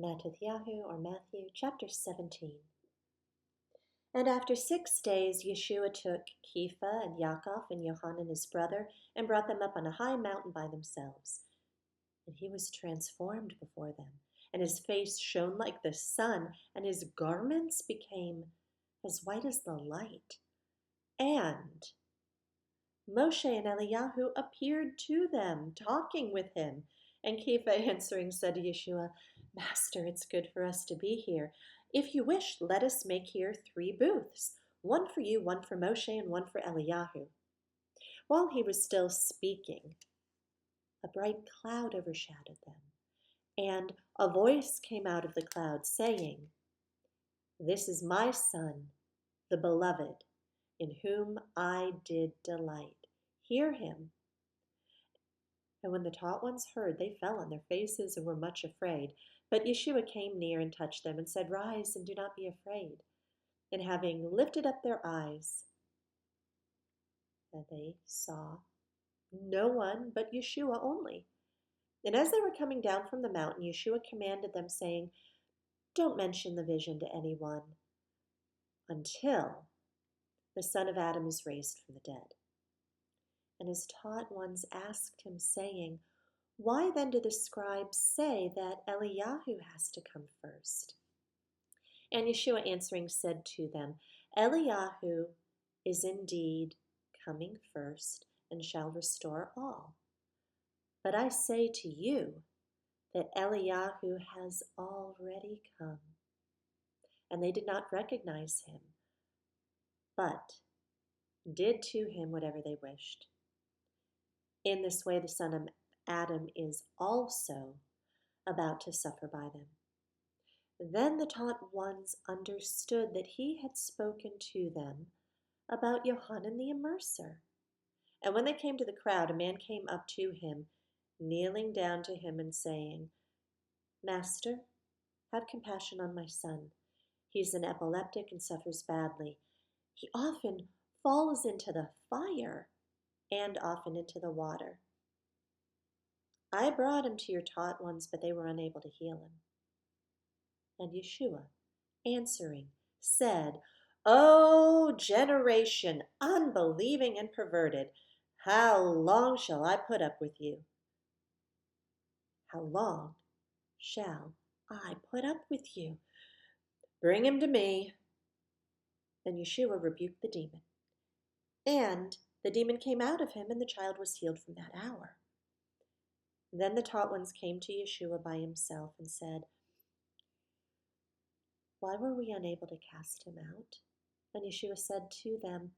Matthew chapter 17. And after 6 days, Yeshua took Kepha and Yaakov and Yohanan his brother and brought them up on a high mountain by themselves. And he was transformed before them, and his face shone like the sun, and his garments became as white as the light. And Moshe and Eliyahu appeared to them, talking with him. And Kepha answering said to Yeshua, Master, it's good for us to be here. If you wish, let us make here 3 booths, one for you, one for Moshe, and one for Eliyahu. While he was still speaking, a bright cloud overshadowed them, and a voice came out of the cloud saying, This is my Son, the beloved, in whom I did delight. Hear him. And when the taught ones heard, they fell on their faces and were much afraid. But Yeshua came near and touched them and said, Rise and do not be afraid. And having lifted up their eyes, they saw no one but Yeshua only. And as they were coming down from the mountain, Yeshua commanded them, saying, Don't mention the vision to anyone until the Son of Adam is raised from the dead. And his taught ones asked him, saying, Why then do the scribes say that Eliyahu has to come first? And Yeshua answering said to them, Eliyahu is indeed coming first and shall restore all. But I say to you that Eliyahu has already come. And they did not recognize him, but did to him whatever they wished. In this way the Son of Adam is also about to suffer by them. Then the taught ones understood that he had spoken to them about Yohanan the Immerser. And when they came to the crowd, a man came up to him, kneeling down to him and saying, Master, have compassion on my son. He's an epileptic and suffers badly. He often falls into the fire and often into the water. I brought him to your taught ones, but they were unable to heal him. And Yeshua, answering, said, O generation, unbelieving and perverted, how long shall I put up with you? How long shall I put up with you? Bring him to me. Then Yeshua rebuked the demon. And the demon came out of him, and the child was healed from that hour. Then the taught ones came to Yeshua by himself and said, Why were we unable to cast him out? And Yeshua said to them,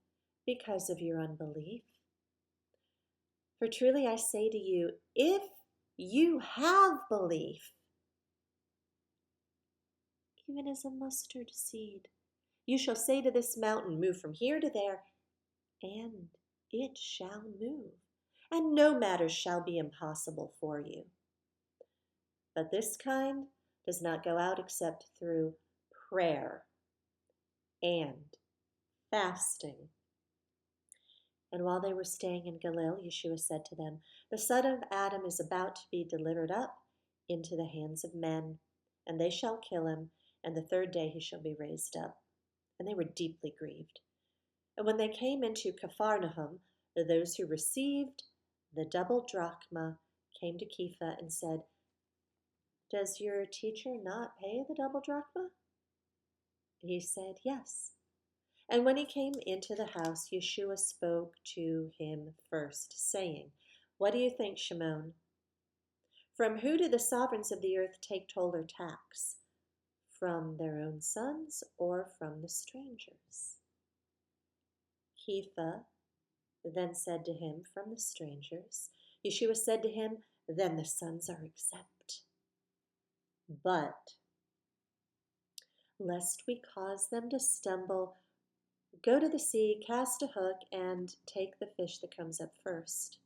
Because of your unbelief. For truly I say to you, if you have belief, even as a mustard seed, you shall say to this mountain, Move from here to there, and it shall move, and no matter shall be impossible for you. But this kind does not go out except through prayer and fasting. And while they were staying in Galilee, Yeshua said to them, The Son of Adam is about to be delivered up into the hands of men, and they shall kill him, and the 3rd day he shall be raised up. And they were deeply grieved. And when they came into Capharnaum, those who received the double drachma came to Kepha and said, Does your teacher not pay the double drachma? He said, Yes. And when he came into the house, Yeshua spoke to him first, saying, What do you think, Shimon? From who do the sovereigns of the earth take toll or tax? From their own sons or from the strangers? Kepha then said to him, From the strangers. Yeshua said to him, Then the sons are exempt. But lest we cause them to stumble, go to the sea, cast a hook, and take the fish that comes up first.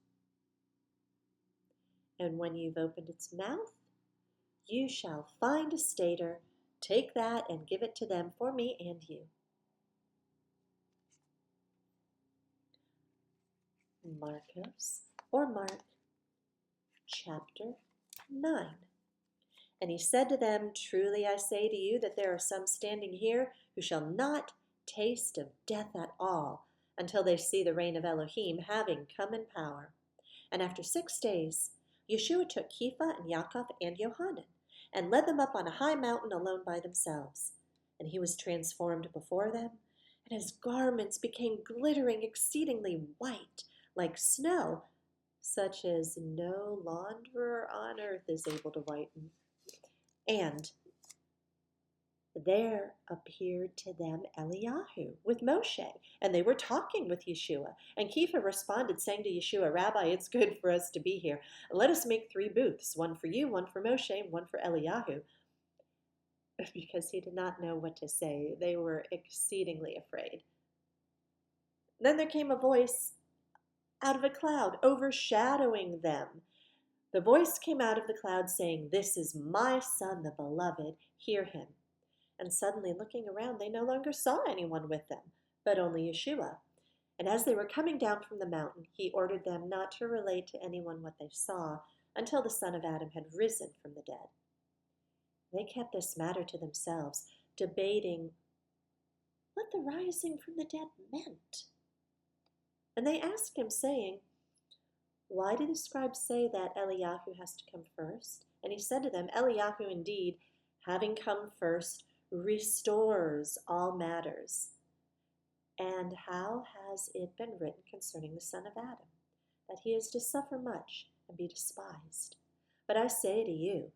And when you've opened its mouth, you shall find a stater. Take that and give it to them for me and you. Mark chapter 9. And he said to them, Truly I say to you that there are some standing here who shall not taste of death at all until they see the reign of Elohim having come in power. And after 6 days, Yeshua took Kepha and Yaakov and Yohanan and led them up on a high mountain alone by themselves. And he was transformed before them, and his garments became glittering exceedingly white, like snow, such as no launderer on earth is able to whiten. And there appeared to them Eliyahu with Moshe, and they were talking with Yeshua. And Kepha responded, saying to Yeshua, Rabbi, it's good for us to be here. Let us make 3 booths, one for you, one for Moshe, and one for Eliyahu. Because he did not know what to say. They were exceedingly afraid. Then there came a voice out of a cloud, overshadowing them. The voice came out of the cloud saying, This is my son, the beloved, hear him. And suddenly, looking around, they no longer saw anyone with them, but only Yeshua. And as they were coming down from the mountain, he ordered them not to relate to anyone what they saw until the Son of Adam had risen from the dead. They kept this matter to themselves, debating what the rising from the dead meant. And they asked him, saying, Why do the scribes say that Eliyahu has to come first? And he said to them, Eliyahu indeed, having come first, restores all matters. And how has it been written concerning the Son of Adam, that he is to suffer much and be despised? But I say to you,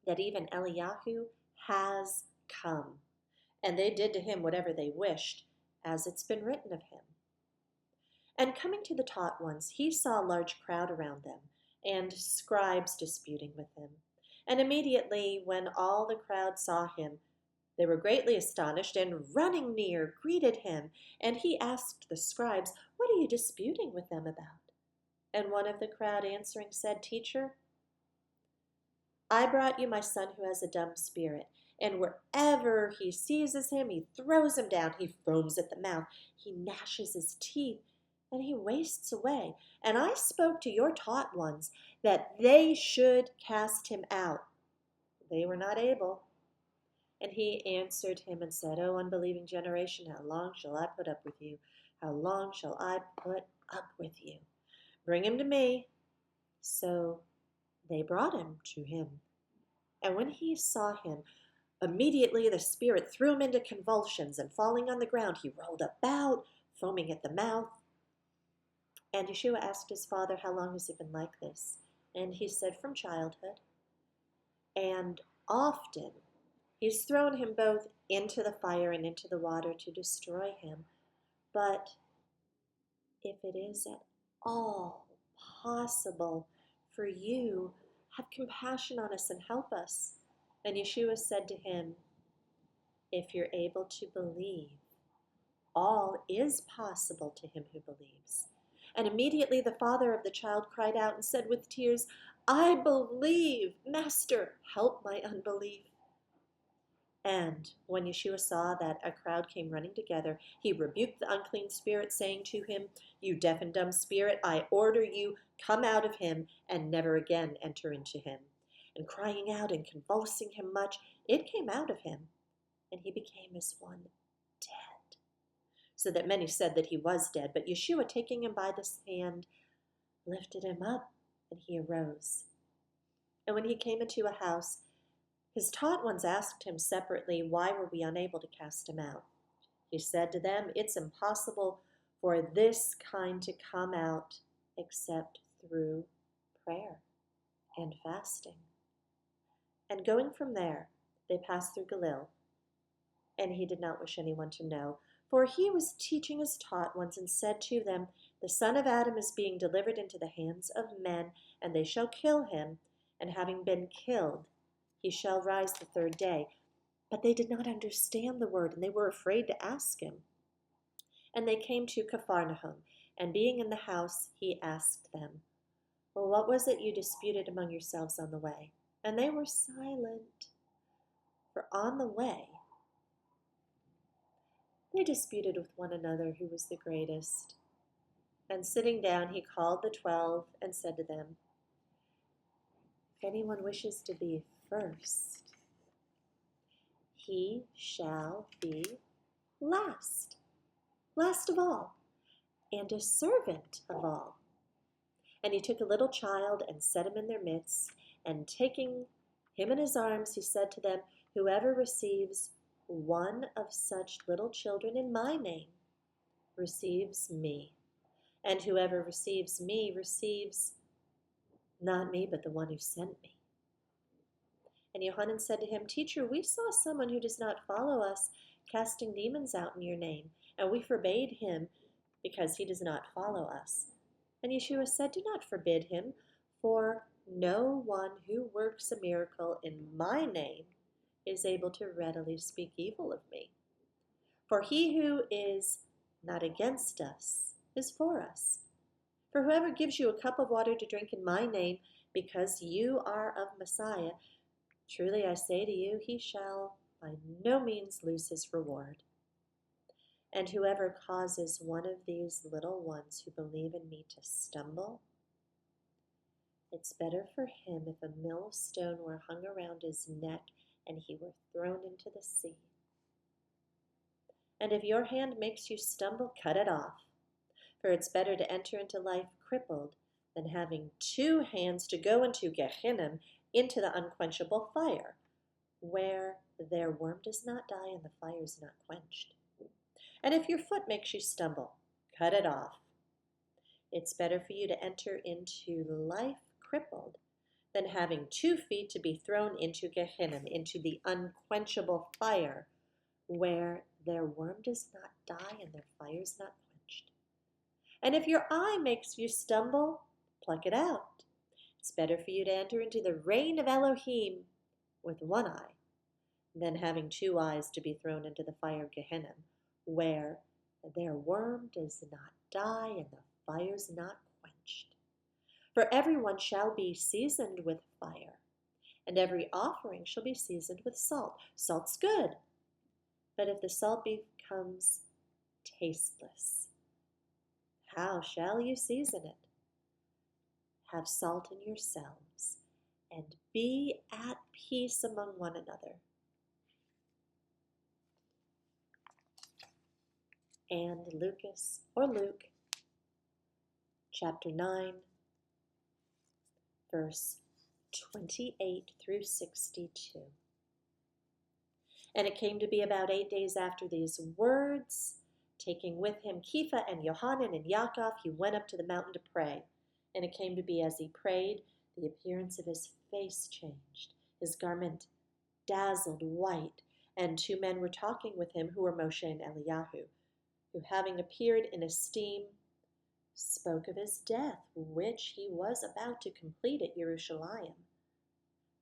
that even Eliyahu has come, and they did to him whatever they wished, as it's been written of him. And coming to the taught ones, he saw a large crowd around them, and scribes disputing with him. And immediately, when all the crowd saw him, they were greatly astonished, and running near, greeted him. And he asked the scribes, What are you disputing with them about? And one of the crowd answering said, Teacher, I brought you my son who has a dumb spirit, and wherever he seizes him, he throws him down. He foams at the mouth, he gnashes his teeth, and he wastes away. And I spoke to your taught ones that they should cast him out. They were not able. And he answered him and said, O unbelieving generation, how long shall I put up with you? How long shall I put up with you? Bring him to me. So they brought him to him. And when he saw him, immediately the spirit threw him into convulsions, and falling on the ground, he rolled about, foaming at the mouth. And Yeshua asked his father, How long has it been like this? And he said, From childhood. And often he's thrown him both into the fire and into the water to destroy him. But if it is at all possible for you, have compassion on us and help us. And Yeshua said to him, If you're able to believe, all is possible to him who believes. And immediately the father of the child cried out and said with tears, I believe, Master, help my unbelief. And when Yeshua saw that a crowd came running together, he rebuked the unclean spirit, saying to him, You deaf and dumb spirit, I order you, come out of him, and never again enter into him. And crying out and convulsing him much, it came out of him, and he became as one dead. So that many said that he was dead. But Yeshua, taking him by the hand, lifted him up, and he arose. And when he came into a house, his taught ones asked him separately, Why were we unable to cast him out? He said to them, It's impossible for this kind to come out except through prayer and fasting. And going from there, they passed through Galilee, and he did not wish anyone to know, for he was teaching his taught ones, and said to them, The Son of Adam is being delivered into the hands of men, and they shall kill him, and having been killed, he shall rise the 3rd day. But they did not understand the word, and they were afraid to ask him. And they came to Capharnaum, and being in the house, he asked them, Well, what was it you disputed among yourselves on the way? And they were silent, for on the way they disputed with one another who was the greatest. And sitting down, he called the 12 and said to them, If anyone wishes to be first, he shall be last, last of all, and a servant of all. And he took a little child and set him in their midst, and taking him in his arms, he said to them, whoever receives one of such little children in my name receives me, and whoever receives me receives not me, but the one who sent me. And Yohanan said to him, Teacher, we saw someone who does not follow us casting demons out in your name, and we forbade him because he does not follow us. And Yeshua said, Do not forbid him, for no one who works a miracle in my name is able to readily speak evil of me. For he who is not against us is for us. For whoever gives you a cup of water to drink in my name, because you are of Messiah, truly I say to you, he shall by no means lose his reward. And whoever causes one of these little ones who believe in me to stumble, it's better for him if a millstone were hung around his neck and he were thrown into the sea. And if your hand makes you stumble, cut it off. For it's better to enter into life crippled than having two hands to go into Gehenna, into the unquenchable fire, where their worm does not die and the fire is not quenched. And if your foot makes you stumble, cut it off. It's better for you to enter into life crippled than having 2 feet to be thrown into Gehenna, into the unquenchable fire, where their worm does not die and their fire is not quenched. And if your eye makes you stumble, pluck it out. It's better for you to enter into the reign of Elohim with one eye than having 2 eyes to be thrown into the fire of Gehenna, where their worm does not die and the fire's not quenched. For everyone shall be seasoned with fire, and every offering shall be seasoned with salt. Salt's good, but if the salt becomes tasteless, how shall you season it? Have salt in yourselves, and be at peace among one another. And Luke, chapter 9, verse 28 through 62. And it came to be about 8 days after these words, taking with him Kepha and Yohanan and Yaakov, he went up to the mountain to pray. And it came to be as he prayed, the appearance of his face changed. His garment dazzled white, and 2 men were talking with him who were Moshe and Eliyahu, who having appeared in a steam, spoke of his death, which he was about to complete at Jerusalem.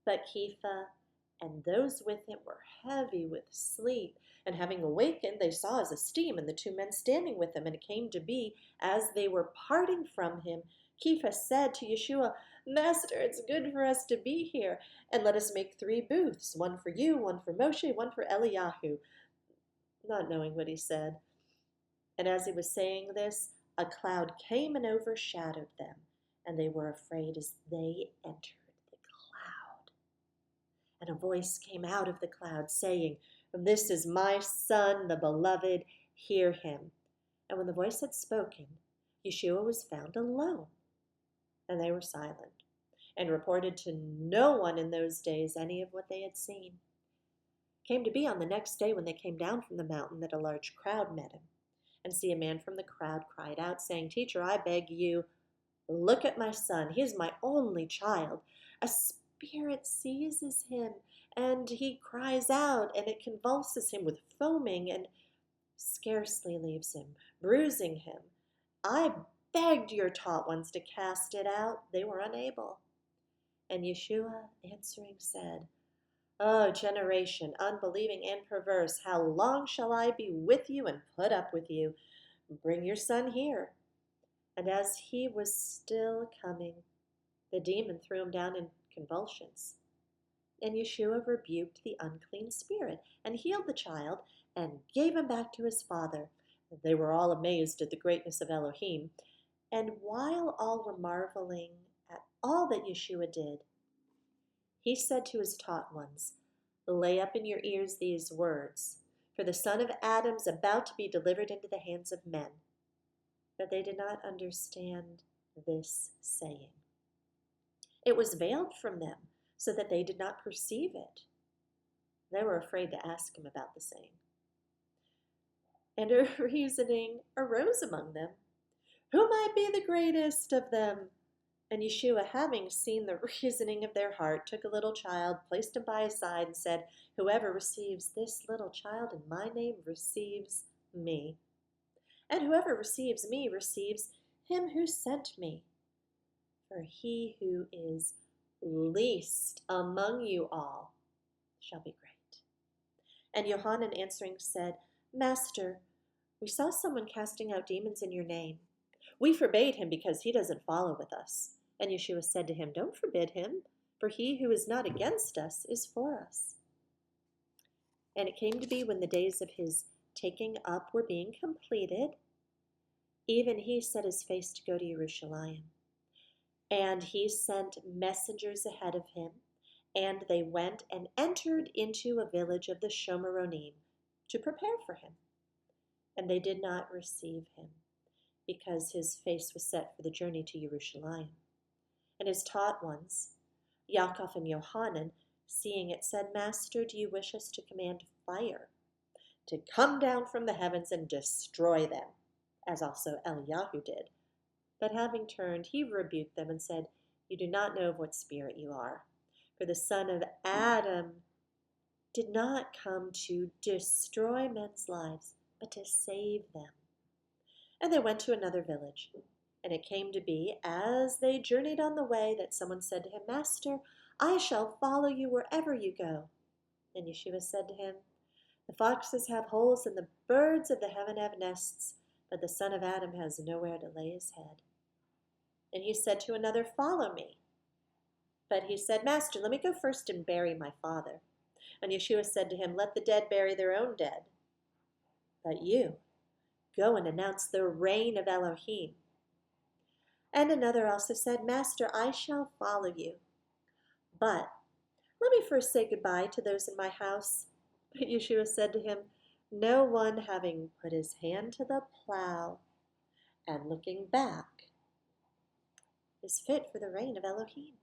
But Kepha and those with him were heavy with sleep, and having awakened, they saw as a steam, and the 2 men standing with him. And it came to be, as they were parting from him, Kepha said to Yeshua, Master, it's good for us to be here, and let us make 3 booths, one for you, one for Moshe, one for Eliyahu, not knowing what he said. And as he was saying this, a cloud came and overshadowed them, and they were afraid as they entered the cloud. And a voice came out of the cloud, saying, This is my Son, the beloved, hear him. And when the voice had spoken, Yeshua was found alone, and they were silent, and reported to no one in those days any of what they had seen. It came to be on the next day when they came down from the mountain that a large crowd met him. And see, a man from the crowd cried out, saying, Teacher, I beg you, look at my son. He is my only child. A spirit seizes him, and he cries out, and it convulses him with foaming, and scarcely leaves him, bruising him. I begged your taught ones to cast it out. They were unable. And Yeshua answering said, O generation, unbelieving and perverse, how long shall I be with you and put up with you? Bring your son here. And as he was still coming, the demon threw him down in convulsions. And Yeshua rebuked the unclean spirit, and healed the child, and gave him back to his father. They were all amazed at the greatness of Elohim. And while all were marveling at all that Yeshua did, He said to his taught ones, "Lay up in your ears these words, for the son of Adam is about to be delivered into the hands of men." But they did not understand this saying. It was veiled from them, so that they did not perceive it. They were afraid to ask him about the saying. And a reasoning arose among them, "Who might be the greatest of them?" And Yeshua, having seen the reasoning of their heart, took a little child, placed him by his side, and said, "Whoever receives this little child in my name receives me. And whoever receives me receives him who sent me. For he who is least among you all shall be great." And Johanan answering said, "Master, we saw someone casting out demons in your name. We forbade him because he doesn't follow with us." And Yeshua said to him, "Don't forbid him, for he who is not against us is for us." And it came to be when the days of his taking up were being completed, even he set his face to go to Jerusalem. And he sent messengers ahead of him, and they went and entered into a village of the Shomeronim to prepare for him. And they did not receive him, because his face was set for the journey to Jerusalem. And his taught ones, Yaakov and Johanan, seeing it, said, "Master, do you wish us to command fire to come down from the heavens and destroy them, as also Eliyahu did?" But having turned, he rebuked them and said, "You do not know of what spirit you are. For the Son of Adam did not come to destroy men's lives, but to save them." And they went to another village. And it came to be, as they journeyed on the way, that someone said to him, "Master, I shall follow you wherever you go." And Yeshua said to him, "The foxes have holes and the birds of the heaven have nests, but the Son of Adam has nowhere to lay his head." And he said to another, "Follow me." But he said, "Master, let me go first and bury my father." And Yeshua said to him, "Let the dead bury their own dead. But you, go and announce the reign of Elohim." And another also said, "Master, I shall follow you. But let me first say goodbye to those in my house." But Yeshua said to him, "No one having put his hand to the plow and looking back is fit for the reign of Elohim."